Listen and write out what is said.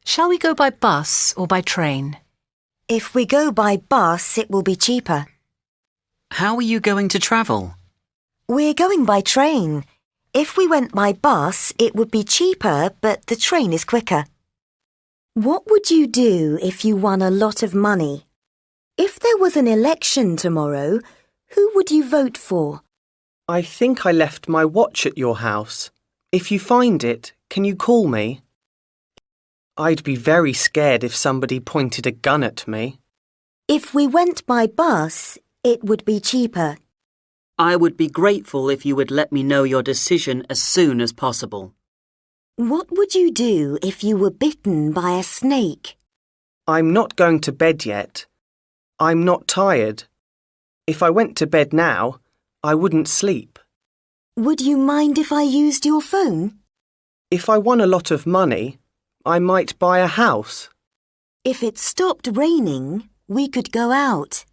Shall we go by bus or by train? If we go by bus, it will be cheaper. How are you going to travel? We're going by train. If we went by bus, it would be cheaper, but the train is quicker. What would you do if you won a lot of money? If there was an election tomorrow, who would you vote for? I think I left my watch at your house. If you find it, can you call me? I'd be very scared if somebody pointed a gun at me. If we went by bus, it would be cheaper. I would be grateful if you would let me know your decision as soon as possible. What would you do if you were bitten by a snake? I'm not going to bed yet. I'm not tired. If I went to bed now, I wouldn't sleep. Would you mind if I used your phone? If I won a lot of money, I might buy a house. If it stopped raining, we could go out.